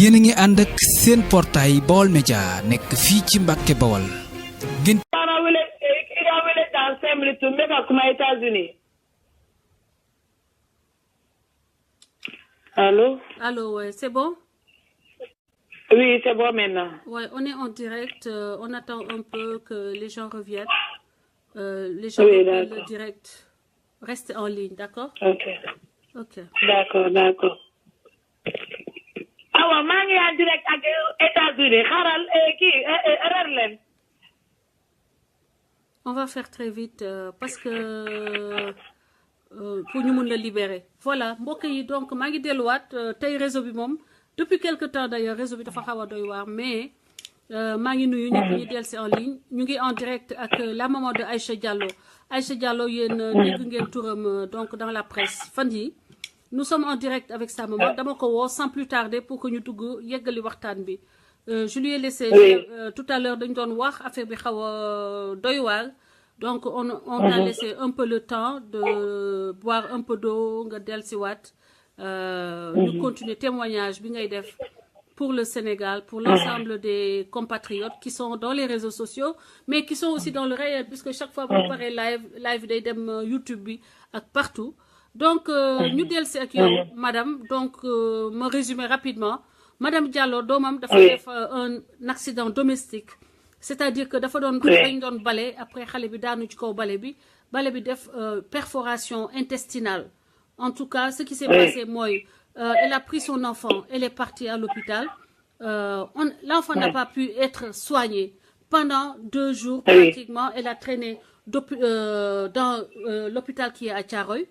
yéen a ngi ànd ak seen portail Baol Média nekk fii ci Mbàkke Bawol. Dans 5 minutes, tu mets comme aux États-Unis. Allô? Allô, ouais, c'est bon? Oui, c'est bon maintenant. Ouais, on est en direct. On attend un peu que les gens reviennent. Les gens reviennent le direct. Restez en ligne, d'accord? Ok. Ok. D'accord. Ah ouais, je suis en direct avec les États-Unis. On va faire très vite parce que pour nous le libérer. Voilà, mbokk yi donc maa ngi delluwaat tey réseau bi moom depuis quelque temps d'ailleurs réseau bi dafa xaw a doy waar mais maa ngi nuyu ñëpp ñi dellu si en ligne ñu ngi en direct ak la maman de Aïcha Diallo. Aïcha Diallo yéen dégg ngeen turam donc dans la presse fan yi nous sommes en direct avec sa maman dama ko woo sans plus tarder pour que ñu dugg yeggali waxtaan bi. Je lui ai laissé tout à l'heure dañ doon wax affaire bi xaw a doy waar donc on a laissé un peu le temps de boire un peu d'eau nga dellusiwaat ñu continuer témoignage bi ngay def pour le Sénégal pour l'ensemble des compatriotes qui sont dans les réseaux sociaux mais qui sont aussi dans le réel puisque chaque fois bu paree live day dem YouTube bi ak partout donc ñu dellusi ak yow madame donc ma résumer rapidement. Madame Diallo doomam dafa def un accident domestique c'est-à-dire que dafa doon dañ doon bale après xale bi daanu ci kaw bale bi def perforation intestinale en tout cas ce qui s'est passé mooy elle a pris son enfant elle est partie à l'hôpital l'enfant n'a pas pu être soigné pendant 2 jours pratiquement elle a traîné dans l'hôpital qui est à Thiaroye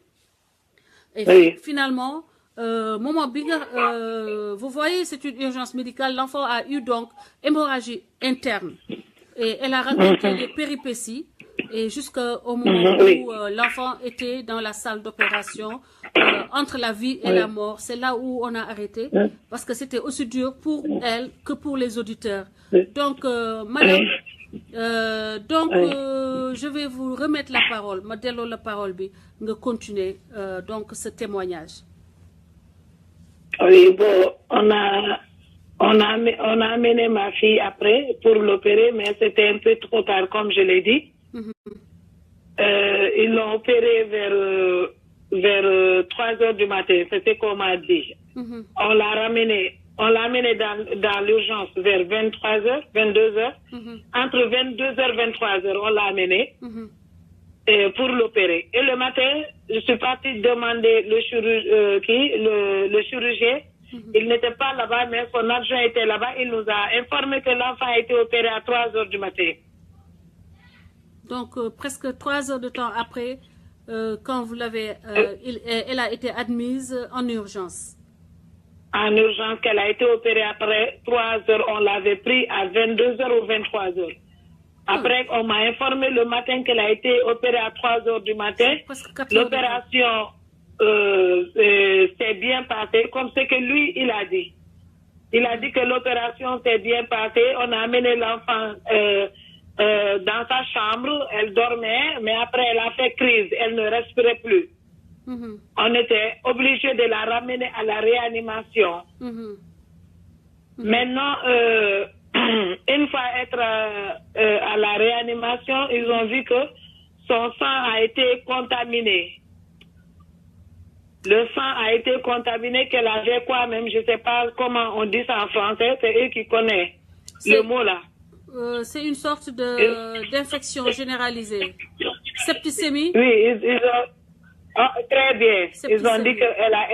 et finalement moment bi nga vous voyez c'est une urgence médicale l'enfant a eu donc hémorragie interne et elle a raconté les péripéties et jusqu'au moment où l'enfant était dans la salle d'opération entre la vie et la mort c'est là où on a arrêté parce que c'était aussi dur pour elle que pour les auditeurs donc madame je vais vous remettre la parole ma delloo la parole bi nga continuer donc ce témoignage. Oui, bon, on a amené ma fille après pour l'opérer, mais c'était un peu trop tard, comme je l'ai dit. Ils l'ont opéré vers 3 heures du matin, c'était qu'on m'a dit. On l'a ramené dans l'urgence vers 23 heures, 22 heures. Entre 22 heures et 23 heures, on l'a amené. Pour l'opérer. Et le matin, je suis partie demander le chirurgien. Il n'était pas là-bas, mais son adjoint était là-bas. Il nous a informé que l'enfant a été opéré à 3 heures du matin. Donc, presque 3 heures de temps après, quand vous l'avez... elle a été admise en urgence. En urgence, qu'elle a été opérée après 3 heures. On l'avait pris à 22 heures ou 23 heures. Après, on m'a informé le matin qu'elle a été opérée à 3 heures du matin. L'opération s'est bien passée, comme ce que lui, il a dit. Il a dit que l'opération s'est bien passée. On a amené l'enfant dans sa chambre. Elle dormait, mais après, elle a fait crise. Elle ne respirait plus. On était obligé de la ramener à la réanimation. Maintenant... une fois être à la réanimation, ils ont vu que son sang a été contaminé. Le sang a été contaminé, qu'elle avait quoi même, je ne sais pas comment on dit ça en français, c'est eux qui connaissent le mot là. C'est une sorte d'infection généralisée. Septicémie? Oui, ils ont... très bien. Ils ont dit qu'elle a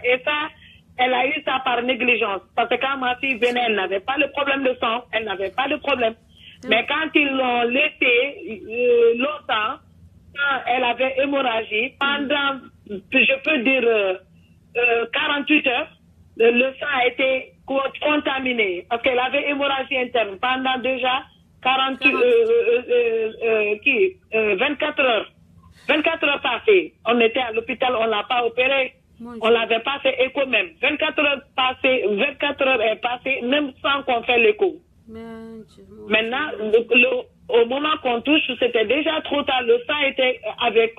et ça, elle a eu ça par négligence. Parce que quand ma fille venait, elle n'avait pas le problème de sang. Elle n'avait pas de problème. Mais quand ils l'ont laissé longtemps, quand elle avait hémorragie, pendant, je peux dire, 48 heures, le sang a été contaminé. Parce qu'elle avait hémorragie interne pendant déjà 24 heures. 24 heures passées. On était à l'hôpital, on ne l'a pas opéré. On ne l'avait pas fait écho même. 24 heures est passé, même sans qu'on fait l'écho. Maintenant, au moment qu'on touche, c'était déjà trop tard. Le sang avait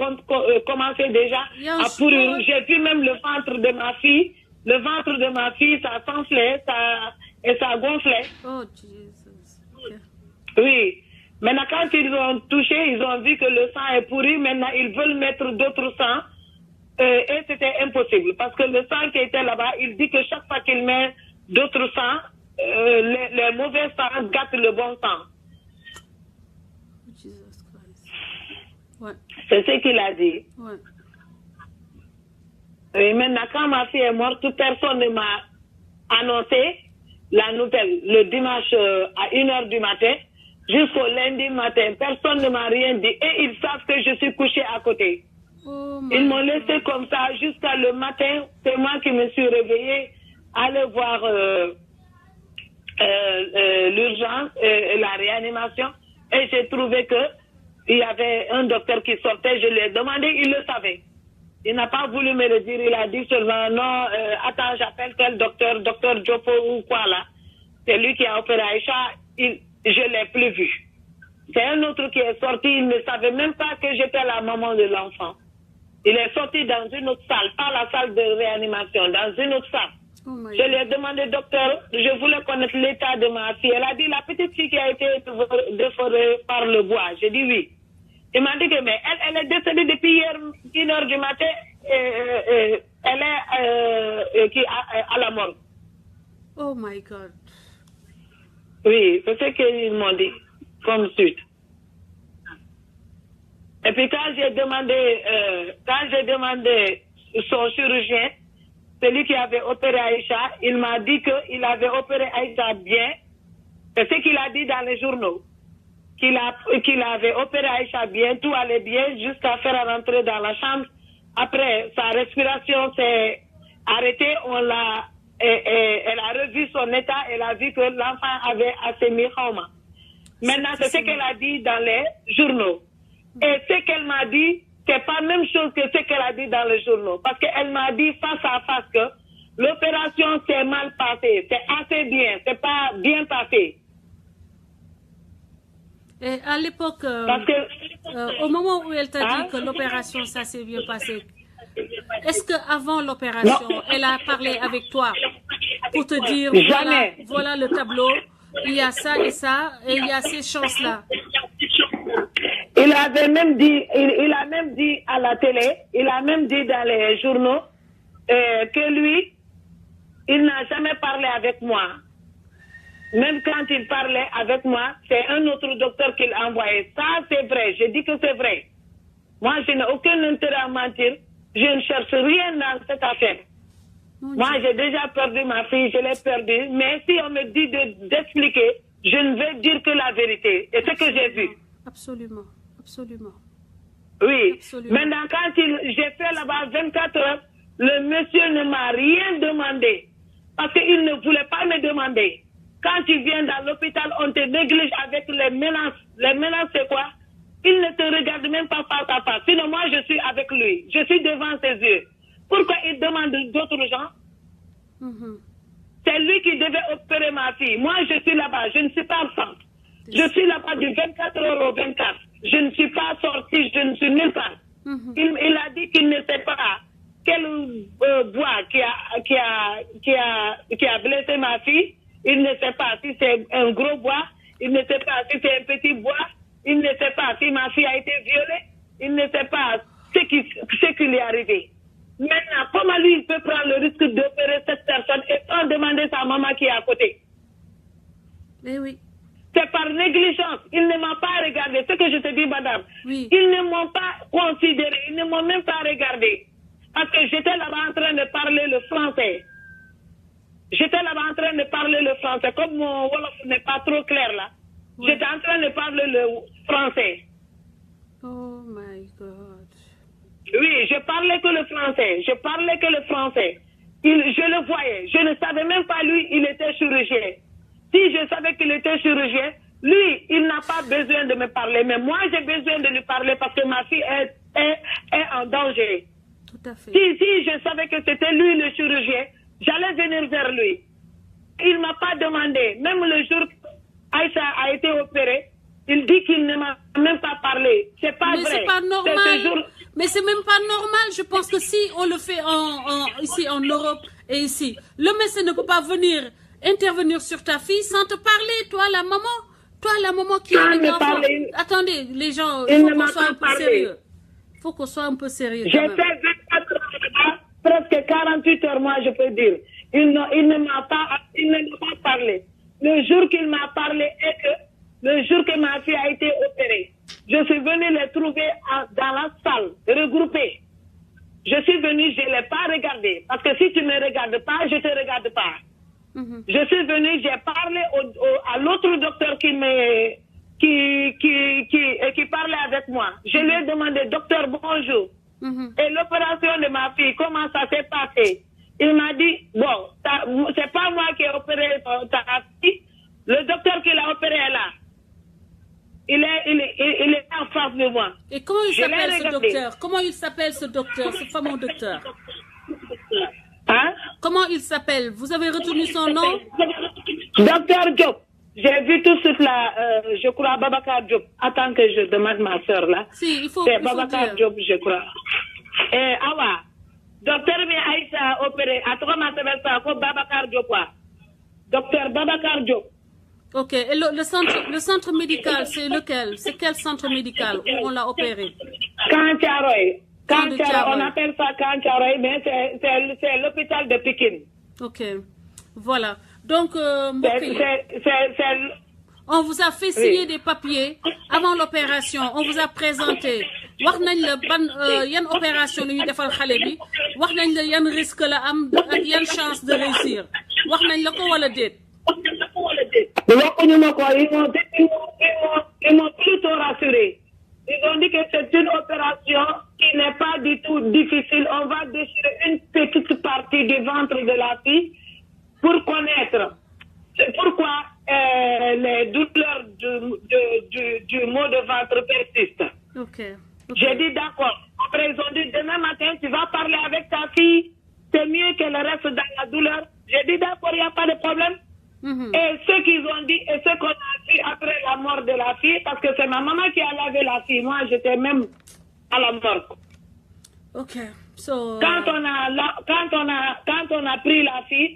commencé déjà à pourrir. J'ai vu même le ventre de ma fille le ventre de ma fille, ça s'enflait, et ça gonflait. Oh, Jesus. Okay. Oui. Maintenant, quand ils ont touché, ils ont vu que le sang est pourri. Maintenant, ils veulent mettre d'autres sangs. Et c'était impossible. Parce que le sang qui était là-bas, il dit que chaque fois qu'il met d'autres sangs, les mauvais sangs gâtent le bon sang. Jesus Christ. Ouais. C'est ce qu'il a dit. Ouais. Et maintenant, quand ma fille est morte, personne ne m'a annoncé la nouvelle. Le dimanche à 1h du matin, jusqu'au lundi matin, personne ne m'a rien dit. Et ils savent que je suis couchée à côté. Oh, Ils m'ont laissé comme ça jusqu'à le matin. C'est moi qui me suis réveillée, aller voir l'urgence, la réanimation. Et j'ai trouvé que il y avait un docteur qui sortait. Je lui ai demandé, il le savait. Il n'a pas voulu me le dire. Il a dit seulement, non, attends, j'appelle tel docteur, docteur Diopo ou quoi là. C'est lui qui a opéré Aïcha. Je ne l'ai plus vu. C'est un autre qui est sorti. Il ne savait même pas que j'étais la maman de l'enfant. Il est sorti dans une autre salle, pas la salle de réanimation, dans une autre salle. Oh je lui ai demandé, docteur, je voulais connaître l'état de ma fille. Elle a dit, la petite fille qui a été déforée par le bois. J'ai dit oui. Il m'a dit que mais elle est décédée depuis hier 1h du matin. Elle est à la mort. Oh my God. Oui, c'est ce qu'ils m'ont dit comme suite. Et puis quand j'ai demandé son chirurgien, celui qui avait opéré Aïcha, il m'a dit qu'il avait opéré Aïcha bien. C'est ce qu'il a dit dans les journaux. Qu'il avait opéré Aïcha bien, tout allait bien, jusqu'à faire rentrer dans la chambre. Après, sa respiration s'est arrêtée, elle a revu son état, elle a vu que l'enfant avait asémie-Homa. Maintenant, c'est ce qu'elle a dit dans les journaux. Et ce qu'elle m'a dit, c'est pas la même chose que ce qu'elle a dit dans les journaux. Parce qu'elle m'a dit face à face que l'opération s'est mal passée. C'est assez bien, c'est pas bien passé. Et à l'époque, au moment où elle t'a dit que l'opération, ça s'est bien passé, est-ce qu'avant l'opération, elle a parlé avec toi pour te dire, voilà le tableau, il y a ça et ça, et il y a ces chances-là? Il a même dit à la télé, il a même dit dans les journaux que lui, il n'a jamais parlé avec moi. Même quand il parlait avec moi, c'est un autre docteur qui l'a envoyé. Ça, c'est vrai. Je dis que c'est vrai. Moi, je n'ai aucun intérêt à mentir. Je ne cherche rien dans cette affaire. Moi, j'ai déjà perdu ma fille, je l'ai perdue. Mais si on me dit d'expliquer, je ne vais dire que la vérité. Et ce que j'ai vu. Absolument. Absolument. Oui. Absolument. Maintenant, quand j'ai fait là-bas 24 heures, le monsieur ne m'a rien demandé. Parce qu'il ne voulait pas me demander. Quand tu viens dans l'hôpital, on te néglige avec les menaces. Les menaces, c'est quoi? Il ne te regarde même pas face à face. Sinon, moi, je suis avec lui. Je suis devant ses yeux. Pourquoi il demande d'autres gens? C'est lui qui devait opérer ma fille. Moi, je suis là-bas. Je ne suis pas absente. Je suis là-bas du 24 heures au 24. Je ne suis pas sortie. Je ne suis nulle part. Il a dit qu'il ne sait pas quel bois qui a blessé ma fille. Il ne sait pas si c'est un gros bois. Il ne sait pas si c'est un petit bois. Il ne sait pas si ma fille a été violée. Il ne sait pas ce qui lui est arrivé. Maintenant, comment lui, il peut prendre le risque d'opérer cette personne et sans demander sa maman qui est à côté? Eh oui. C'est par négligence. Ils ne m'ont pas regardé. Ce que je te dis, madame. Oui. Ils ne m'ont pas considéré. Ils ne m'ont même pas regardé. Parce que j'étais là-bas en train de parler le français. J'étais là-bas en train de parler le français. Comme mon Wolof n'est pas trop clair là. Oui. J'étais en train de parler le français. Oh my God. Oui, je parlais que le français. Je parlais que le français. Je le voyais. Je ne savais même pas lui, il était chirurgien. Si je savais qu'il était chirurgien, lui, il n'a pas besoin de me parler. Mais moi, j'ai besoin de lui parler parce que ma fille est en danger. Tout à fait. Si je savais que c'était lui le chirurgien, j'allais venir vers lui. Il ne m'a pas demandé. Même le jour qu'Aïcha a été opérée, il dit qu'il ne m'a même pas parlé. C'est pas vrai. Mais c'est pas normal. Mais c'est même pas normal. Je pense que si on le fait ici en Europe Et ici, le médecin ne peut pas venir intervenir sur ta fille sans te parler, toi la maman. Toi la maman qui a les enfants. Attendez, les gens, il faut qu'on soit un peu sérieux. Il faut qu'on soit un peu sérieux. J'ai fait 24 heures, presque 48 heures, moi je peux dire. Il ne m'a pas parlé. Le jour qu'il m'a parlé est que le jour que ma fille a été opérée, je suis venue les trouver dans la salle, regroupées. Je suis venue, je ne l'ai pas regardé. Parce que si tu ne me regardes pas, je ne te regarde pas. Je suis venue, j'ai parlé à l'autre docteur qui parlait avec moi. Je lui ai demandé, docteur, bonjour. Et l'opération de ma fille, comment ça s'est passé? Il m'a dit, bon, c'est pas moi qui ai opéré ta fille. Le docteur qui l'a opéré est là. Il est en face de moi. Et comment il s'appelle ce docteur? Comment il s'appelle ce docteur, ce fameux docteur? Hein? Comment il s'appelle? Vous avez retenu son nom? Docteur Diop. J'ai vu tout de suite là, je crois, Babacar Diop. Attends que je demande ma soeur là. Si, il faut. C'est Babacar Diop, je crois. Et Awa, docteur Aïcha a opéré. À toi, ma ça, comme Babacar Diop. Docteur Babacar Diop. Ok, et le centre médical, c'est lequel? C'est quel centre médical où on l'a opéré? Kancharoy. On appelle ça Kancharoy, mais c'est l'hôpital de Pékin. Ok, voilà. Donc, on vous a fait signer des papiers avant l'opération. On vous a présenté. wax nañ la ban yan opération la ñuy defal xale bi wax nañ la yan risque la am ak yan chance de réussir wax nañ la ko wala déet. Ils m'ont plutôt rassuré. Ils ont dit que c'est une opération qui n'est pas du tout difficile. On va déchirer une petite partie du ventre de la fille pour connaître. C'est pourquoi les douleurs du mot de ventre persistent. Okay. J'ai dit d'accord. Après, ils ont dit demain matin, tu vas parler avec ta fille. C'est mieux qu'elle reste dans la douleur. J'ai dit d'accord, il n'y a pas de problème. Et ce qu'ils ont dit, et ce qu'on a fait après la mort de la fille, parce que c'est ma maman qui a lavé la fille. Moi, j'étais même à la mort. Ok. So, quand on a pris la fille,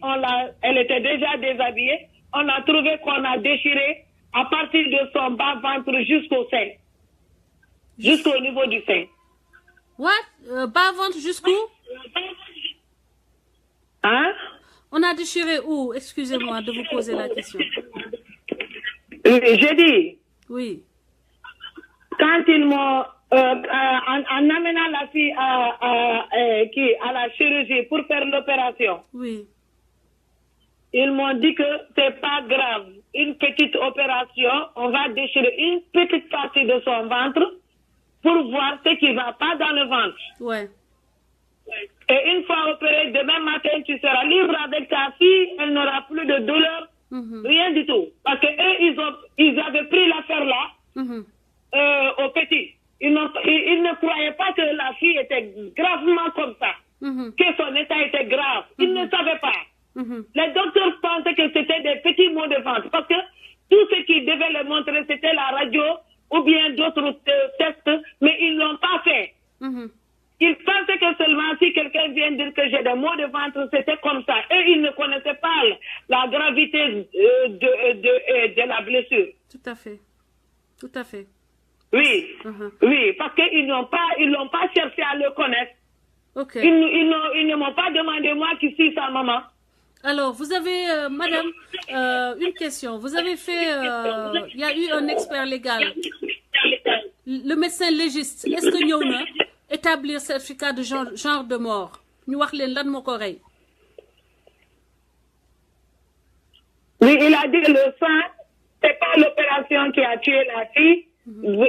elle était déjà déshabillée. On a trouvé qu'on a déchiré à partir de son bas-ventre jusqu'au sein. Jusqu'au niveau du sein. What? Bas-ventre jusqu'où? Hein? On a déchiré où? Excusez-moi de vous poser la question. J'ai dit. Oui. Quand ils m'ont, en amenant la fille à la chirurgie pour faire l'opération. Oui. Ils m'ont dit que c'est pas grave. Une petite opération, on va déchirer une petite partie de son ventre pour voir ce qui va pas dans le ventre. Ouais. Et une fois opéré, demain matin, tu seras libre avec ta fille, elle n'aura plus de douleur, rien du tout. Parce que eux, ils avaient pris l'affaire là, au petit. Ils ne croyaient pas que la fille était gravement comme ça, que son état était grave. Ils ne savaient pas. Les docteurs pensaient que c'était des petits maux de ventre, parce que tout ce qu'ils devaient leur montrer, c'était la radio ou bien d'autres tests, mais ils ne l'ont pas fait. Ils pensaient que seulement si quelqu'un vient dire que j'ai des maux de ventre, c'était comme ça. Eux, ils ne connaissaient pas la gravité de la blessure. Tout à fait. Tout à fait. Oui. Oui, parce qu'ils n'ont pas cherché à le connaître. Okay. Ils ne m'ont pas demandé, moi qui suis sa maman. Alors, vous avez, madame, une question. Vous avez fait, il y a eu un expert légal. Le médecin légiste, est-ce que nous avons établir certificat de genre de mort? Nous avons l'un de mon corps. Oui, il a dit le sang, c'est pas l'opération qui a tué la fille.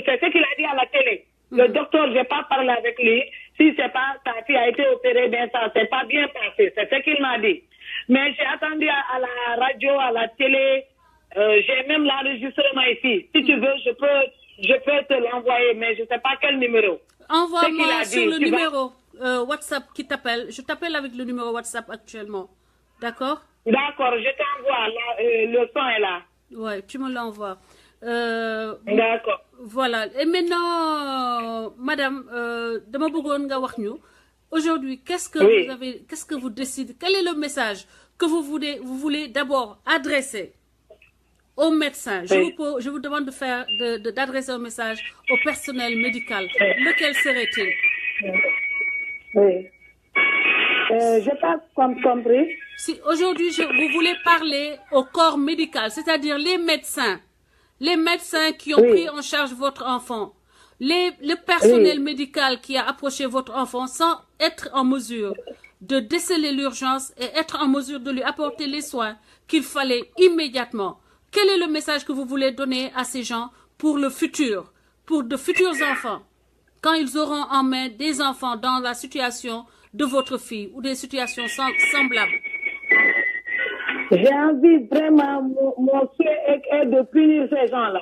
C'est ce qu'il a dit à la télé. Le docteur, je n'ai pas parlé avec lui. Si c'est pas ta fille a été opérée, bien ça, c'est pas bien passé. C'est ce qu'il m'a dit. Mais j'ai attendu à la radio, à la télé. J'ai même l'enregistrement ici. Si tu veux, je peux te l'envoyer, mais je ne sais pas quel numéro. Envoie-moi sur le numéro WhatsApp qui t'appelle. Je t'appelle avec le numéro WhatsApp actuellement. D'accord? D'accord, je t'envoie. Le son est là. Ouais, tu me l'envoies. D'accord. Voilà. Et maintenant, madame, dama bëggoon nga wax ñu Aujourd'hui, qu'est-ce que vous décidez? Quel est le message que vous voulez d'abord adresser aux médecins? Je vous demande d'adresser un message au personnel médical. Lequel serait-il? Oui. Je n'ai pas compris. Si aujourd'hui, vous voulez parler au corps médical, c'est-à-dire les médecins qui ont pris en charge votre enfant, le personnel médical qui a approché votre enfant sans être en mesure de déceler l'urgence et être en mesure de lui apporter les soins qu'il fallait immédiatement. Quel est le message que vous voulez donner à ces gens pour le futur, pour de futurs enfants, quand ils auront en main des enfants dans la situation de votre fille ou des situations semblables? J'ai envie vraiment, mon souhait est de punir ces gens-là.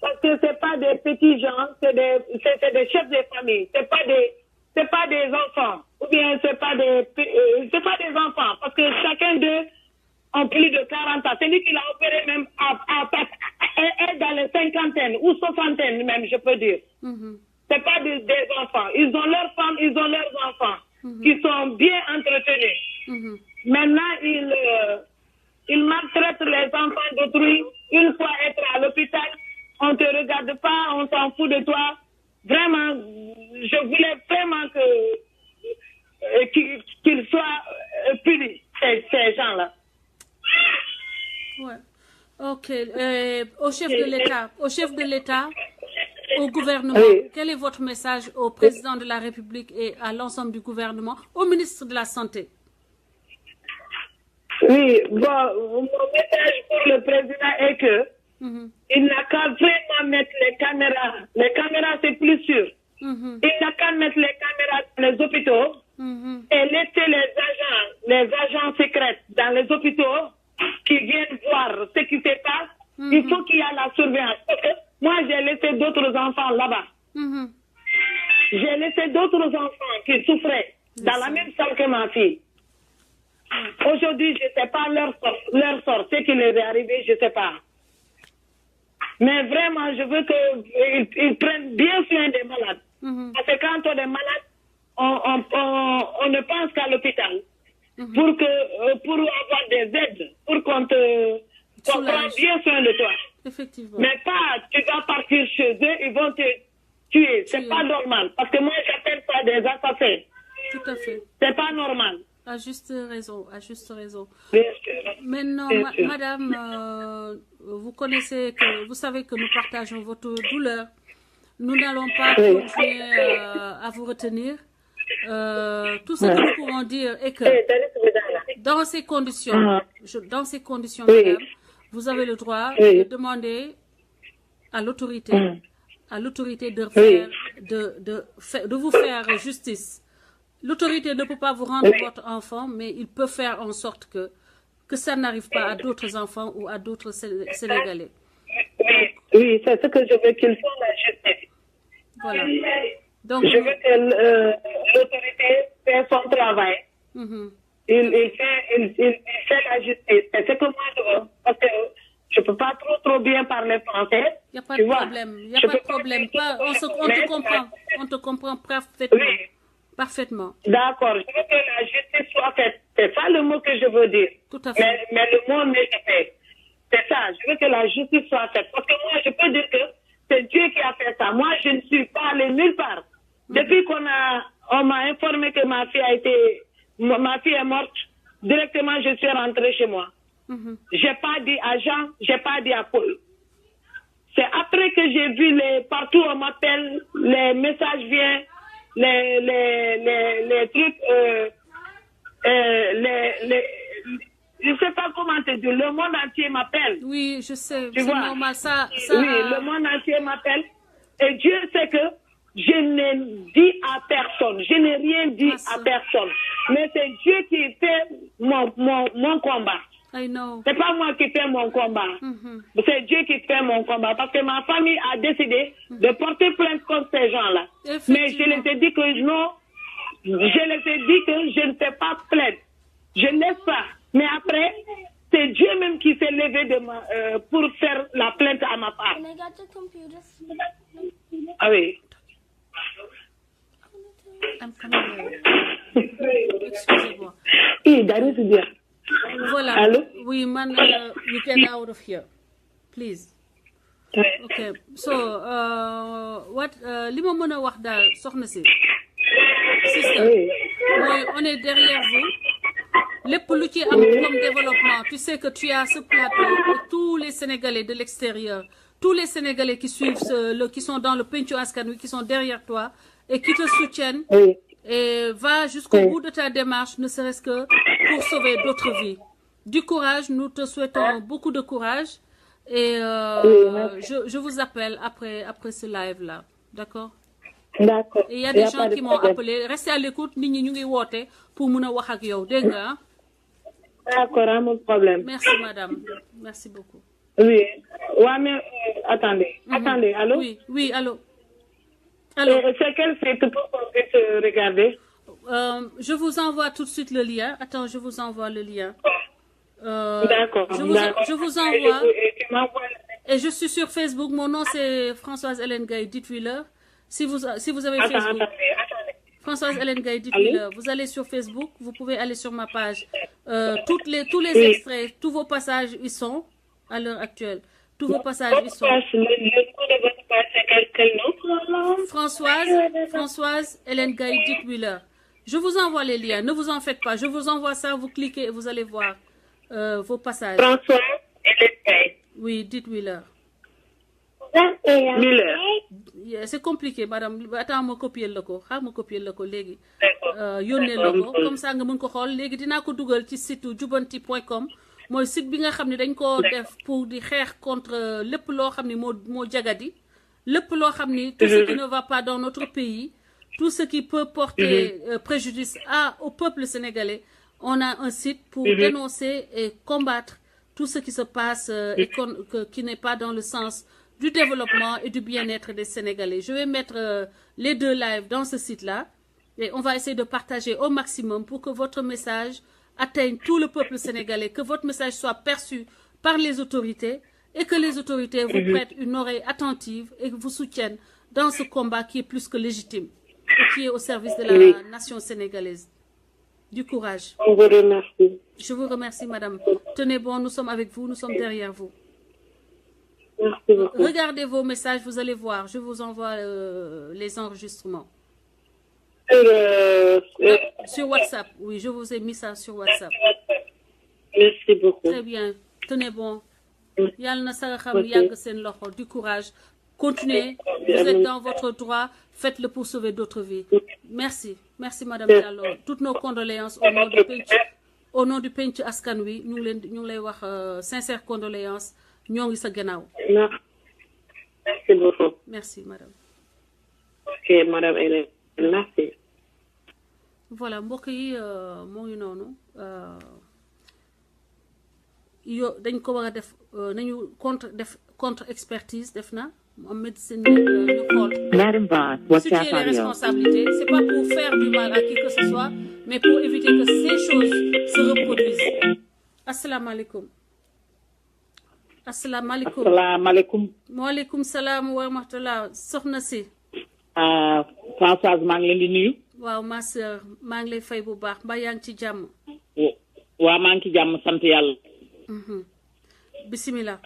Parce que c'est pas des petits gens, c'est des chefs de famille. C'est pas des enfants. Ou bien c'est pas des enfants. Parce que chacun d'eux a plus de 40 ans. Celui qui l'a opéré même est dans les cinquantaines ou soixantaines même, je peux dire. C'est pas des enfants. Ils ont leurs femmes, ils ont leurs enfants qui sont bien entretenus. Maintenant, ils maltraitent les enfants d'autrui. Une fois être à l'hôpital, on ne te regarde pas, on s'en fout de toi. Vraiment, je voulais vraiment qu'ils soient punis, ces gens-là. Ouais. Ok. Au chef de l'État, au gouvernement, quel est votre message au président de la République et à l'ensemble du gouvernement, au ministre de la Santé? Oui, bon, mon message pour le président est que il n'a qu'à vraiment mettre les caméras. Les caméras, c'est plus sûr. Il n'a qu'à mettre les caméras dans les hôpitaux et laisser les agents secrets dans les hôpitaux qui viennent voir ce qui se passe. Il faut qu'il y ait la surveillance. Parce que moi, j'ai laissé d'autres enfants là-bas. J'ai laissé d'autres enfants qui souffraient dans la même salle que ma fille. Aujourd'hui, je ne sais pas leur sort, ce qui leur est arrivé, je ne sais pas. Mais vraiment, je veux qu'ils prennent bien soin des malades. Parce que quand on est malade, on ne pense qu'à l'hôpital. Pour avoir des aides, pour qu'on prenne bien soin de toi. Effectivement. Mais pas, tu vas partir chez eux, ils vont te tuer. C'est pas normal. Parce que moi, j'appelle ça des assassins. Tout à fait. C'est pas normal. À juste raison, à juste raison. Bien sûr. Maintenant, madame, vous savez que nous partageons votre douleur. Nous n'allons pas continuer à vous retenir. Tout ce que nous pouvons dire est que dans ces conditions, madame, vous avez le droit de demander à l'autorité de vous faire justice. L'autorité ne peut pas vous rendre votre enfant, mais il peut faire en sorte que ça n'arrive pas à d'autres enfants ou à d'autres Sénégalais. Oui, c'est ce que je veux qu'ils font la justice. Voilà. Donc, je veux que l'autorité fait son travail. Il fait la justice. C'est ce que moi je veux. Parce que je ne peux pas trop bien parler français. Il n'y a pas de problème. Il n'y a pas de problème. On te comprend parfaitement. Oui. Parfaitement. D'accord. Je veux que la justice soit faite. C'est ça le mot que je veux dire. Tout à fait. Mais le mot n'est pas fait. C'est ça. Je veux que la justice soit faite. Parce que moi, je peux dire que c'est Dieu qui a fait ça. Moi, je ne suis pas allée nulle part. Depuis qu'on m'a informé que ma fille est morte, directement, je suis rentrée chez moi. J'ai pas dit à Jean, j'ai pas dit à Paul. C'est après que j'ai vu partout on m'appelle, les messages viennent, les trucs, je sais pas comment te dire, le monde entier m'appelle. Oui, je sais, c'est normal, ça... Oui, le monde entier m'appelle. Et Dieu sait que je n'ai dit à personne, je n'ai rien dit à personne. Mais c'est Dieu qui fait mon combat. I know. C'est pas moi qui fais mon combat. C'est Dieu qui fait mon combat. Parce que ma famille a décidé de porter plainte contre ces gens-là. Mais je les ai dit que non. Je les ai dit que je ne fais pas plainte. Je ne laisse pas. Mais après, c'est Dieu même qui s'est levé pour faire la plainte à ma part. Ah oui. I'm coming. excusez-moi. Dari si jeex. Voilà. Allô? Oui, man, you get out of here, please. Okay. So, what li ma mën a wax daal soxna si. Sister, mooy on est derrière vous. Lépp lu ci am comme développement, tu sais que tu as ce plateau et tous les Sénégalais de l'extérieur, tous les Sénégalais qui suivent qui sont dans le Pencco Askan Wi, qui sont derrière toi et qui te soutiennent. Et va jusqu'au bout de ta démarche, ne serait-ce que pour sauver d'autres vies. Du courage, nous te souhaitons beaucoup de courage et je vous appelle après ce live-là, d'accord? D'accord. Et il y a des gens qui m'ont appelé. Restez à l'écoute, nit ñi ñu ngi woote pour mën a wax ak yow, dégg nga? D'accord, amul problème. Merci madame, merci beaucoup. Oui. Ouais, mais attendez. Attendez, allô? Oui, allô. Allô. C'est quel site pour qu'on puisse regarder? Je vous envoie tout de suite le lien. Attends, je vous envoie le lien. D'accord. Je vous envoie. Et je suis sur Facebook. Mon nom c'est Françoise Hélène Gaye Dittwiller. Si vous avez Facebook. Attendez. Françoise Hélène Gaye Dittwiller. Vous allez sur Facebook. Vous pouvez aller sur ma page. Tous les extraits, tous vos passages y sont à l'heure actuelle. Tous vos passages y sont. Le nom de votre page, c'est quel nom? Françoise Hélène Gaye Dittwiller. Je vous envoie les liens. Ne vous en faites pas. Je vous envoie ça. Vous cliquez et vous allez voir vos passages. Françoise Hélène Gaye. Oui, Dittwiller. Miller. C'est compliqué, madame. Attends, ma copier le ko. Ma copier le ko légui. Yónnee la ko comme ça nga mën ko xool léegi dinaa ko dugal ci site jubanti.com mooy site bi nga xam ne dañ ko def pour di xeex contre lépp loo xam ne moo jagadi lépp loo xam ni tout ce qui ne va pas dans notre pays, tout ce qui peut porter préjudice au peuple sénégalais. On a un site pour dénoncer et combattre tout ce qui se passe et qui n'est pas dans le sens du développement et du bien-être des Sénégalais. Je vais mettre les deux lives dans ce site-là et on va essayer de partager au maximum pour que votre message atteigne tout le peuple sénégalais, que votre message soit perçu par les autorités et que les autorités vous prêtent une oreille attentive et vous soutiennent dans ce combat qui est plus que légitime et qui est au service de la nation sénégalaise. Du courage. On vous remercie. Je vous remercie, madame. Tenez bon, nous sommes avec vous, nous sommes derrière vous. Merci beaucoup. Regardez vos messages, vous allez voir. Je vous envoie les enregistrements. Sur WhatsApp, oui, je vous ai mis ça sur WhatsApp. Merci beaucoup. Très bien. Tenez bon. Yal na sa xam yàgg seen loxo. Du courage. Continuez. Vous êtes dans votre droit. Faites-le pour sauver d'autres vies. Merci. Merci, madame Diallo. Toutes nos condoléances au nom du Pencco Askan Wi. ñu ngi lay wax sincères condoléances. ñoo ngi sa gannaaw. Merci beaucoup. Merci, madame. Ok, madame Hélène. Merci. Voilà, mbokk yi moo ngi noonu dañ ko war a def nañu contre expertise def na am médecine ñu xool situer les responsabilités. C'est pas pour faire du mal à qui que ce soit mais pour éviter que ces choses se reproduisent. Asalaamaaleykum. Waaleykum salaam wa rahmatullah. Soxna si. Françoise maa ngi leen di nuyu. waaw ma sœur maa ngi lay fay bu baax mbaa yaa ngi ci jàmm. waaw maa ngi ci jàmm sant yàlla. bisimilah.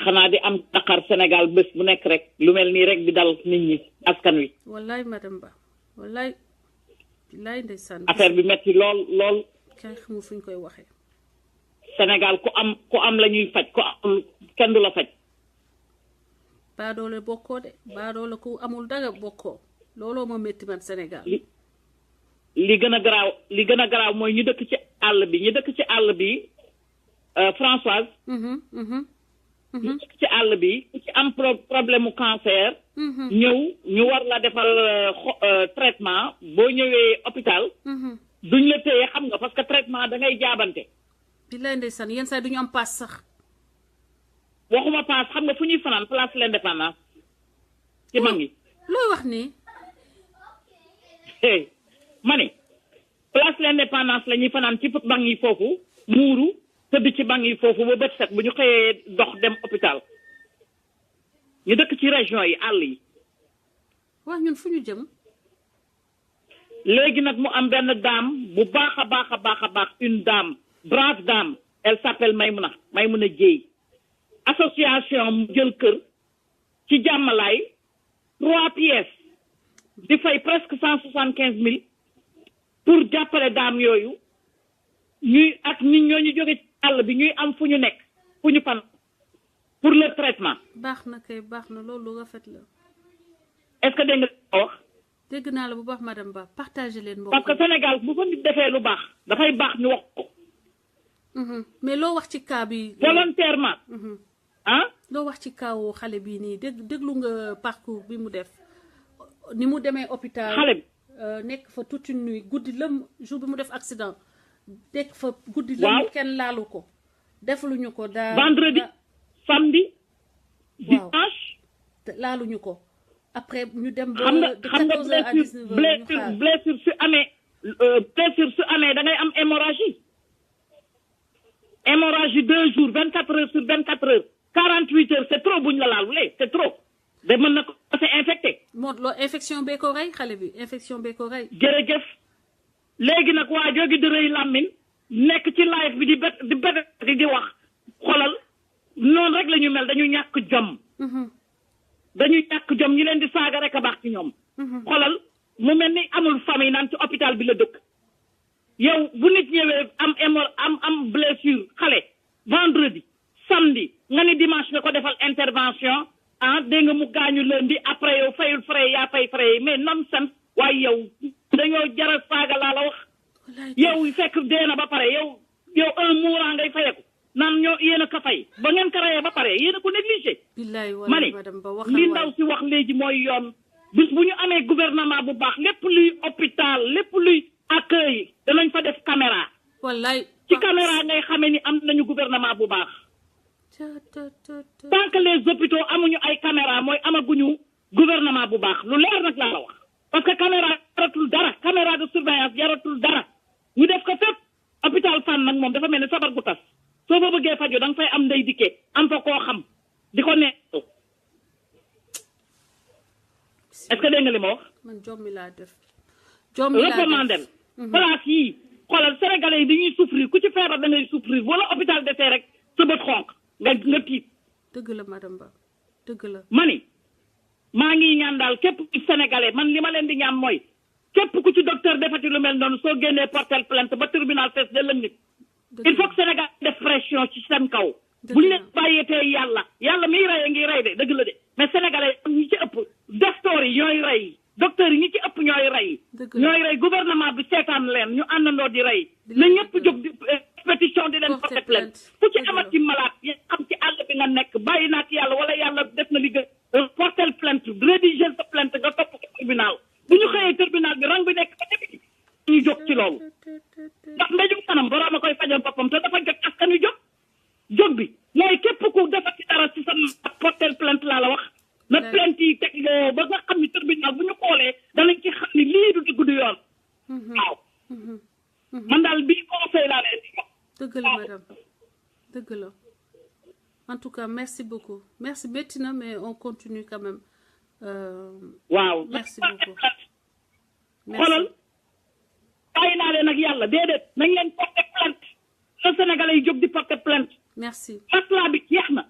xanaa di am naqar Sénégal bés bu nekk rek lu mel nii rek di dal nit ñi askan wi. wallaay madame Ba wallaay. billaay ndeysaan. affaire bi metti lool. kay xamul fu ñu koy waxee. Sénégal ku am la ñuy faj ku am kenn du la faj. baadoole bokkoo de baadoole ku amul dara bokkoo looloo ma métti man Sénégal. li gën a garaaw mooy ñu dëkk ci àll bi Françoise. ñu dëkk ci àll bi ku ci am problème mu cancer. ñëw ñu war la defal traitement boo ñëwee hôpital. duñ la téye xam nga parce que traitement da ngay jaabante. billaay ndeysaan yenn saa duñu am paas sax. waxuma paas xam nga fu ñuy fanaan place l'Indépendance ci mag yi. looy wax nii. ma ne place l'Indépendance la ñuy fanaan ci banc yi foofu muuru tëdd ci banc yi foofu ba bët set bu ñu xëyee dox dem hôpital ñu dëkk ci région yi àll yi. wax ñun fu ñu jëm. léegi nag mu am benn dame bu baax a baax une dame brave dame elle s'appelle Maymuna Dieye association mu jël kër ci jàmmalaay 3 pièces di fay presque 175 000 pour jàppale dame yooyu ñuy ak nit ñooñu jóge ci àll bi ñuy am fu ñu nekk fu ñu fan pour le traitement. baax na kay baax na loolu rafet la. est-ce que dégg nga wax. dégg naa la bu baax madame Ba partagé leen mbokk parce que Sénégal bu ko nit defee lu baax dafay baax ñu wax ko. mais loo wax ci cas bi. volontairement. ah. loo wax ci kaw xale bii nii déglu nga parcours bi mu def ni mu demee hôpital. xale bi nekk fa toute une nuit guddi lëm jour bi mu def accident. nekk fa guddi lëm kenn laalu ko. defaluñu ko daa vendredi samedi. dimanche. laaluñu ko. après ñu dem ba xam nga de 14 heures à 19 heures blessure su amee da ngay am hémorragie 2 jours 24 heures sur 24 heures 48 heures c'est trop buñ la laalulee c'est trop da mën na ko c'est infecté. moo loo infection bee ko rey xale bi infection bee ko rey. jërëjëf léegi nag waa joogi di rëy làmmiñ nekk ci live bi di wax xolal noonu rek la ñu mel dañu ñàkk jom. dañuy ñàkk jom ñi leen di saaga rek a baax ci ñoom. xolal mu mel ni amul famille naan ci hôpital bi la dëkk. yow bu nit ñëwee am blessure xale vendredi samedi nga ni dimanche nga ko defal intervention dégg nga mu gaañu lundi après yow fayul frais yaa fay frais mais nonsense waaye yow dañoo jaral saaga laa la wax. yow fekk dee na ba pare yow un mourant ngay fayeku naan ñoo yéen a ko fay ba ngeen ko reyee ba pare yéen a ko négligé. ma ne li ndaw si wax léegi mooy yoon bis bu ñu amee gouvernement bu baax lépp luy hôpital lépp luy accueil danañ fa def caméra. wallaay ci caméra ngay xamee ni am nañu gouvernement bu baax. tant que les hôpitaux amuñu ay caméra mooy amaguñu gouvernement bu baax lu leer nag laa la wax. parce que caméra jaratul dara caméra de surveillance jaratul dara ñu def ko fépp hôpital Fann nag moom dafa mel ni sabar gu tas soo fa bëggee fajoo da nga fay am ndey dikkee am fa koo xam di ko neetu. est-ce que dégg nga li ma wax. man jommi laa def. recommandé place yii xoolal sénégalais yi dañuy souffrir ku ci feebar da ngay souffrir wala hôpital de rek sa bët xonq nga tiit. dëgg la madame Ba dëgg la. mani maa ngi ñaan daal képp ku sénégalais man li ma leen di ñaan mooy képp ku ci docteur defati lu mel noonu soo génnee porter plainte ba tribunal fees de lëng il faut que Sénégal def pression ci seen kaw. bu ñu leen bàyyeetee yàlla miy rey ngi rey de dëgg la de mais sénégalais ñi ci ëpp docteurs yi ñooy rey docteurs yi ñi ci ëpp ñooy rey. ñooy rey gouvernement bi seetaan leen ñu àndandoo di rey. na ñëpp jóg di pétition di leen porter plainte fu ci amati malade yi xam ci àll bi nga nekk bàyyi naa ci yàlla wala yàlla def na liggéey porter plainte rédiger sa plainte nga topp ko tribunal bu ñu xëyee tribunal bi rang bi nekk ba nekk ñu jóg ci loolu ndax mbéjum kanam borom a koy fajal boppam te dafa jot askan wi jóg bi mooy képp ku defati dara ci sa porter plainte laa la wax na plainte yi teg ba nga xam ni tribunal bu ñu xoolee danañ ci xam ni lii du dëgg du yoon waaw man daal bii conseil laa leen di jox. dëgg la madame dëgg la en tout cas merci beaucoup merci métti na mais on continue quand même. waaw merci beaucoup xoolal bàyyi naa leen ak yàlla déedéet nañ leen porter plainte le Sénégalais yi jóg di porter plainte. merci maslaa bi jeex na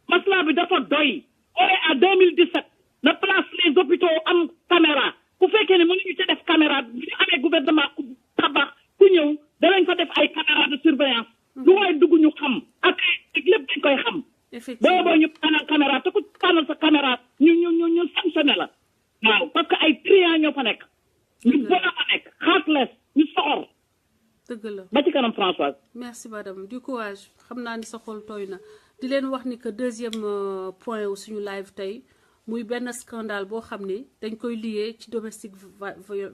maslaa bi dafa doy. on est à 2017 na place les hôpitaux am caméra ku fekkee ne mënuñu ci def caméra bu ñu amee gouvernement ku tabax ku ñëw danañ fa def ay caméra de surveillance. lu waay dugg ñu xam ak lépp dañ koy xam. effectivement boo ñu tànnal caméra te ku tànnal sa caméra ñu sanctionné la. waaw parce que ay triant ñoo fa nekk. ñu bon a fa nekk heartless ñu soxor. dëgg la ba ci kanam Françoise. merci madame du courage xam naa ni sa xol tooy na di leen wax ni que deuxième point wu suñu live tey muy benn scandale boo xam ni dañ koy lié ci domestique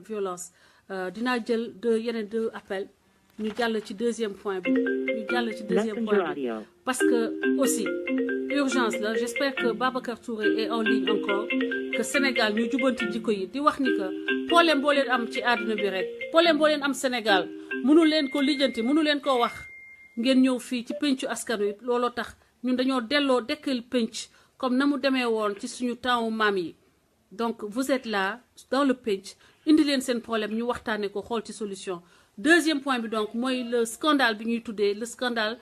violence dinaa jël yeneen deux appels ñu jàll ci deuxième point bi parce que aussi urgence la j'espère que Babacar Touré est en ligne encore que Sénégal ñu jubanti jikko yi di wax ni que problème boo leen am ci àdduna bi rek problème boo leen am Sénégal mënu leen ko lijjanti mënu leen ko wax ngeen ñëw fii ci pencu askan wi looloo tax ñun dañoo delloo dekkal penc comme na mu demee woon ci suñu temps maam yi donc vous êtes là dans le pitch indi leen seen problème ñu waxtaane ko xool ci solution deuxième point bi donc mooy le scandale bi ñuy tuddee le scandale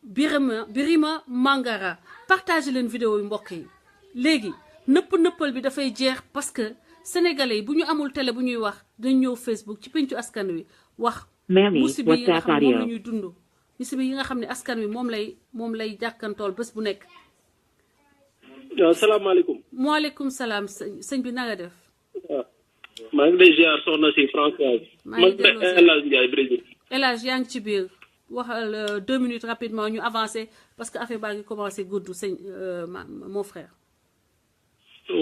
Birima Mangara partagé leen vidéo yu mbokk yi léegi nëppal bi dafay jeex parce que sénégalais yi bu ñu amul télé bu ñuy wax dañ ñëw Facebook ci pencu askan wi wax musiba yi nga xam ne moom la ñuy dund musiba yi nga xam ne askan wi moom lay jàkkantool bés bu nekk. waaw salaamaaleykum. maaleykum salaam sëñ bi na nga def. waaw maa ngi lay ziar soxna si Françoise. maa ngi delloo ziar El Hadj Ndiaye Brésil. El Hadj yaa ngi ci biir waxal 2 minutes rapidement ñu avancer parce que affaire baa ngi commencé gudd sëñ mon frère.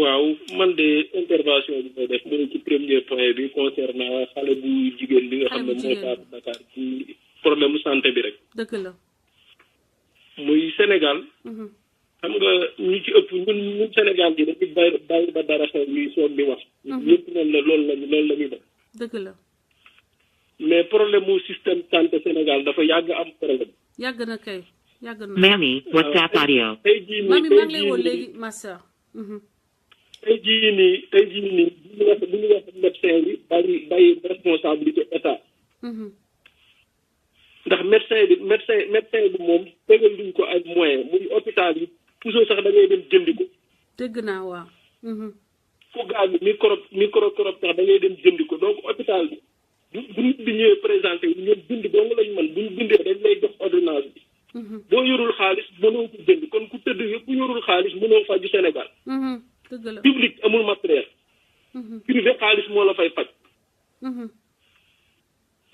waaw man de intervention bi may def mooy ci premier point bi concernant xale bu jigéen bi nga xam ne moo faatu Dakar ci problème mu santé bi rek. dëgg la. muy Sénégal. xam nga ñu ci ëpp ñun Sénégal gi dañuy bàyyi ba dara xew ñuy soog di wax. ñëpp noonu la loolu la ñuy def. dëgg la. mais problème mu système santé Sénégal dafa yàgg am problème. yàgg na kay yàgg na. Mami, WhatsApp audio. tey jii nii mami maa ngi lay woo léegi ma sœur. tey jii nii bu ñu wax médecin bi bàyyi responsabilité état. ndax médecin bi moom tegal duñ ko ay moyen muy hôpital yi toujours sax da ngay dem jëndi ko. dëgg naa waaw. ku gaañu micro sax da ngay dem jëndi ko donc hôpital bi bu nit bi ñëwee présenté wu ñoom bind dong lañ mën buñ bindee dañ lay jox ordonnance bi. boo yorul xaalis mënoo ko jënd kon ku tëdd yëpp bu yorul xaalis mënoo faju Sénégal. dëgg la public amul matériel. privé xaalis moo la fay faj.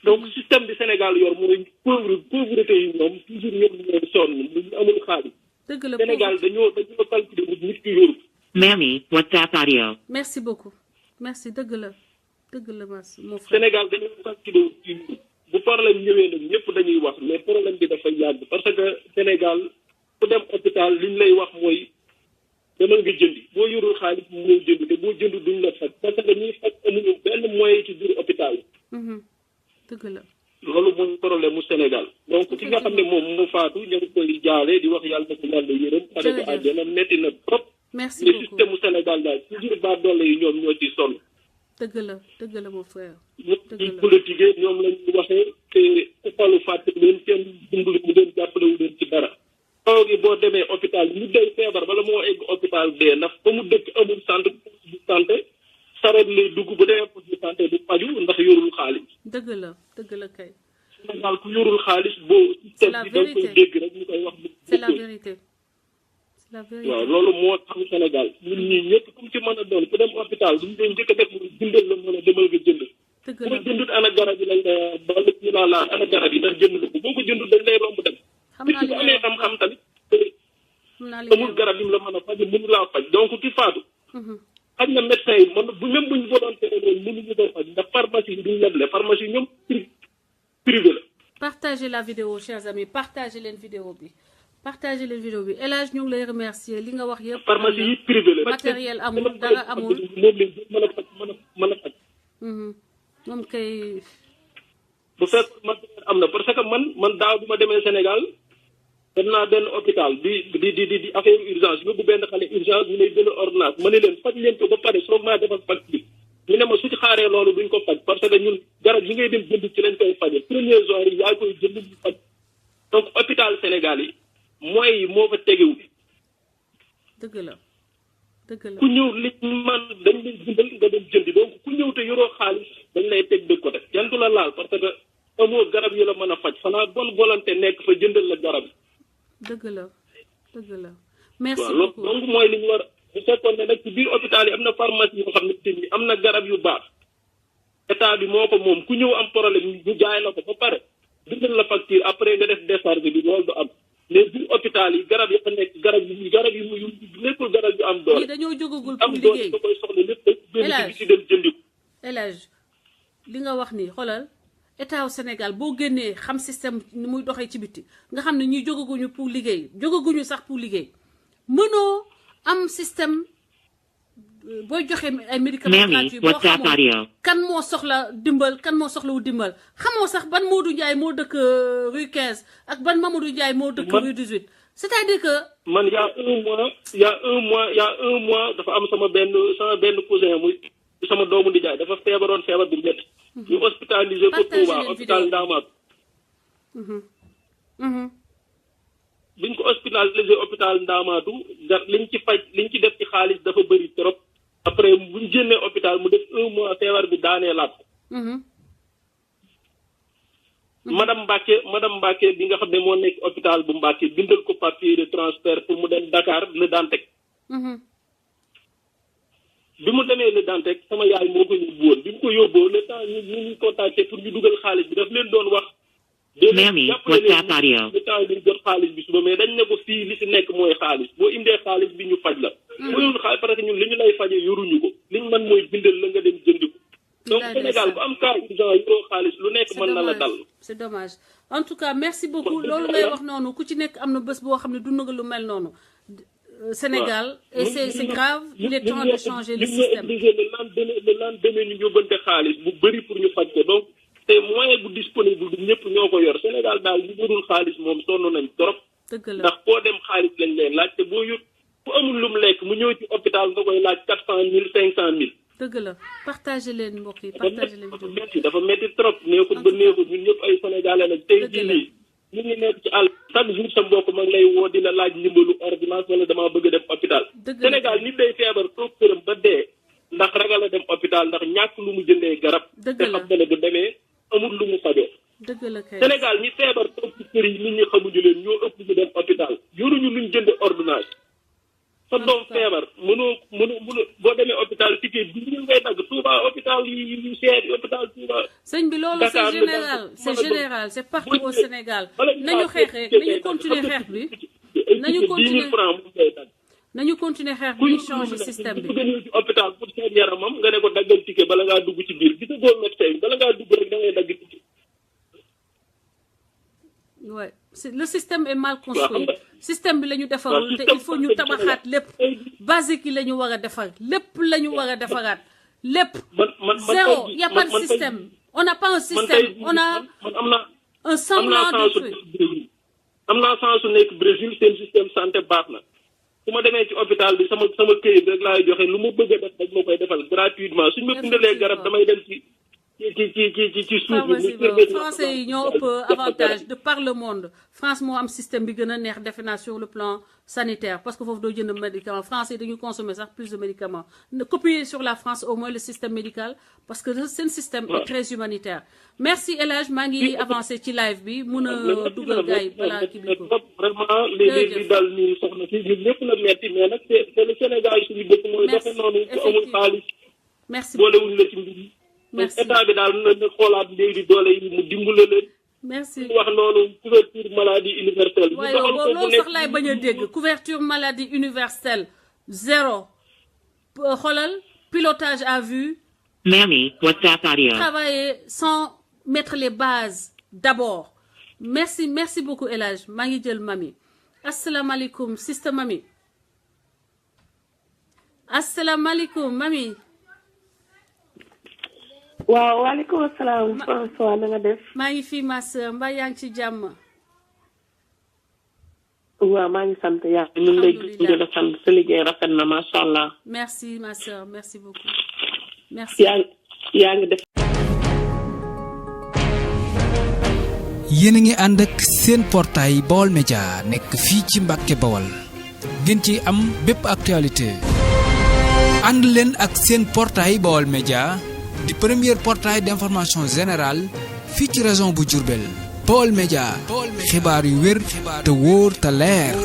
donc système bi Sénégal yor mooy pauvreté yi ñoom toujours ñoom ñooy sonn ñu amul xaalis. dëgg la Sénégal dañoo calculer bu nit ki yorul. Mami, WhatsApp audio. merci beaucoup merci dëgg la mon frère. Sénégal dañoo calculer ci bu problème ñëwee nag ñëpp dañuy wax mais problème bi dafay yàgg parce que Sénégal ku dem hôpital liñ lay wax mooy demal nga jëndi boo yorul xaalis moo jënd te boo jënd duñ la faj parce que ñuy faj amuñu benn moyen ci biir hôpital yi. dëgg la. loolu mooy problème mu Sénégal donc ki nga xam ne moom mu faatu ñu ngi koy jaale di wax yàlla na ko yàlla yërëm. xale ko àjjana metti na trop. merci mais beaucoup système mu Sénégal daal toujours ba doole yi ñoom ñoo ci sonn. dëgg la mon frère. dëgg la ñoom politique ñoom la ñu waxee te ku falu fàtte leen kenn dimbali mu leen jàppale wu leen ci dara. taw gi boo demee hôpital ñu day feebar bala moo egg hôpital dee ndax ba mu dëkk amul centre de santé sareet lay dugg bu dee poste de santé du faju ndax yorul xaalis. dëgg la kay. Sénégal ku yorul xaalis boo. c'est la système bi da nga koy dégg rek ñu koy wax. c'est la vérité. waaw loolu moo tax Sénégal ñun ñii ñëpp ku ci mën a doon ku dem hôpital duñ leen njëkk a def mu bindal la mën a demal nga jënd. dëgg bu la ko jëndut ana garab yi lañ ba ñu laa laal ana garab yi ndax jënd ko boo ko jëndut dañ lay romb dem. xam naa li bu amee xam-xam tamit. xam naa li amul garab yi mu la mën a faj mënu laa faj donc ki faatu. xaj na médecin yi man bu même buñ volontaire loolu mënuñu ko faj ndax pharmacie yi duñ leble pharmacie yi ñoom privé la. partagez la vidéo chers amis partagez leen vidéo bi El Hadj ñu ngi lay remercier li nga wax yëpp. pharmacie yi privé la. matériel amul dara amul. moom lañ mën a faj mën a faj. moom kay. bu fekk matériel am na parce que man daaw bi ma demee Sénégal dem naa benn hôpital di affaire urgence yóbbu benn xale urgence ñu lay benn ordonnance ma ne leen faj leen ko ba pare soog maa defal faj bi ñu ne ma su ci xaaree loolu duñ ko faj parce que ñun garab yi ngay dem jënd ci lañ koy faje premier jour yi yaa koy jënd ñu faj donc hôpital Sénégal yi moyens yi moo fa tegewu dëgg la ku ñëw li man dañ lay jëndal nga dem jëndi donc ku ñëw te yoroo xaalis dañ lay teg de côté kenn du la laal parce que amoo garab yi la mën a faj xanaa bonne volonté nekk fa jëndal la garab dëgg la merci waaw beaucoup donc mooy li ñu war bu fekkoon ne nag ci biir hôpital yi am na pharmacie yoo xam ne am na garab yu baax état bi moo ko moom ku ñëw am problème ñu jaay la ko ba pare bindal la facture après nga def décharge bi loolu du am mais biir hôpital yi garab ya fa nekk garab yu nekkul garab yu am doole. ñii dañoo jógagul am pour doole liggéey da koy soxla lépp benn ci dem jëndi ko. El Hadj li nga wax nii xoolal état au Sénégal boo génnee xam système ni muy doxee ci biti nga xam ne ñuy jógaguñu pour liggéey jógaguñu sax pour liggéey mënoo am système booy joxe ay médicaments gratuits boo xamul kan moo soxla dimbal kan moo soxla wu dimbal xamoo sax ban Modou Ndiaye moo dëkk rue 15 ak ban Mamadou Ndiaye moo dëkk rue 18 c'est-à-dire que man y a un mois dafa am sama benn cousin muy sama doomu ndijaay dafa feebaroon feebar bu métti. ñu hospitalisé ko Touba hôpital Ndamatou. biñ ko hospitalisé hôpital Ndamatou liñ ci def ci xaalis dafa bëri trop. après buñ génnee hôpital mu def un mois feebar bi daanee laat ko. madame Mbacke bi nga xam ne moo nekk hôpital bu Mbacke bindal ko papier de transfert pour mu dem Dakar Le Dantec. bi mu demee Le Dantec sama yaay moo ko yóbbu woon bi mu ko yóbboo le temps ñu contacté pour ñu dugal xaalis bi daf leen doon wax. Mami, WhatsApp audio. le temps ñu jot xaalis bi suba mais dañ ne ko fii li si nekk mooy xaalis boo indee xaalis bi ñu faj la. mënul xaalis parce que ñun li ñu lay fajee yoruñu ko liñ mën mooy bindal la nga dem jënd ko. donc Sénégal bu am cas urgent yoroo xaalis lu nekk mën na la dal. c'est dommage en tout cas merci beaucoup loolu ngay wax noonu ku ci nekk am na bés boo xam ne dund nga lu mel noonu. Sénégal et c'est grave il est temps de changer le système. le lendemain ñu yóbbante xaalis bu bëri pour ñu faj ko donc te moyen bu disponible du ñëpp ñoo ko yor Sénégal daal ñu warul xaalis moom sonn nañ trop. dëgg la ndax foo dem xaalis lañ leen laaj te boo yóbbu bu amul lu mu lekk mu ñëw ci hôpital nga koy laaj 400 000 500 000. dëgg la partagé leen mbokk yi partagé leen vidéo dafa métti trop neexut ba neexut ñun ñëpp ay sénégalais lañ tey jii nii ñu ngi nekk ci àll chaque jour sa mbokk ma ngi lay woo di la laaj ndimbalu ordonnance wala damaa bëgg a dem hôpital. Sénégal nit day feebar toog këram ba dee ndax ragal a dem hôpital ndax ñàkk lu mu jëndee garab. te xam nga ne bu demee amul lu mu fajoo. dëgg la kay Sénégal ñi feebar toog ci kër yi nit ñi xamuñu leen ñoo ëpp ñu dem hôpital yoruñu luñ jënde ordonnance. sa doom feebar mënoo boo demee hôpital ticket bi ñu ngay dagg Touba hôpital yi seet hôpital Touba. sëñ bi loolu c'est général c'est partout au Sénégal nañu xeex rek nañu continuer xeex bi nañu continuer xeex bi ñu changer système bi. ku ñëw ci hôpital pour seen yaramam nga ne ko daggal ticket bala ngaa dugg ci biir gisa boo médecin bala ngaa dugg rek da ngay dagg ticket. Ouais, le système est mal construit système bi la ñu defarul te il faut ñu tabaxaat lépp basique yi la ñu war a defar lépp la ñu war a defaraat lépp zéro y a pas de système on n'a pas un système on a un semblant de truc. am naa chance su nekk Brésil seen système santé baax na su ma demee ci hôpital bi sama këyit rek laay joxe lu ma bëgg a def dañ ma koy defal gratuitement suñ ma bindalee garab damay dem ci français yi ñoo ëpp avantage de par le monde France moo am système bi gën a neex defe naa sur le plan sanitaire parce que foofu doo jënd médicament français yi dañuy consommer sax plus de médicaments copier sur la France au moins le système médical parce que seen système est très humanitaire merci El Hadj maa ngi avancé ci live bi mun a dugal gars yi balaa kii bi ko vraiment li dal nii soxna si ñun ñëpp la metti mais nag c'est le Sénégal suñu dëkk mooy defe noonu ku amul xaalis merci boolewuñ la ci mbir merci état bi daal na xoolaat léegi doole yi mu dimbale leen. merci wax noonu couverture maladie universelle. waaye loolu sax laay bañ a dégg couverture maladie universelle zéro xoolal pilotage à vue. Mami, WhatsApp audio. Travailler sans mettre les bases d'abord merci beaucoup El Hadj maa ngi jël mami asalaamaaleykum sister mami asalaamaaleykum mami. waaw waaleykum salaam François na nga def. maa ngi fii ma sœur mbaa yaa ngi ci jàmm. waaw maa ngi sant yàlla ñu ngi lay gën a sant sa liggéey rafet na macha allah. merci ma sœur merci beaucoup. merci yaa ngi def. yéen a ngi ànd ak seen portail Baol Média nekk fii ci Mbàkke Bawol ngeen ci am bépp actualité ànd leen ak seen portail Baol Média di premier portail d'information générale fii ci région bu Diourbel Baol Média xibaar yu wér te wóor te leer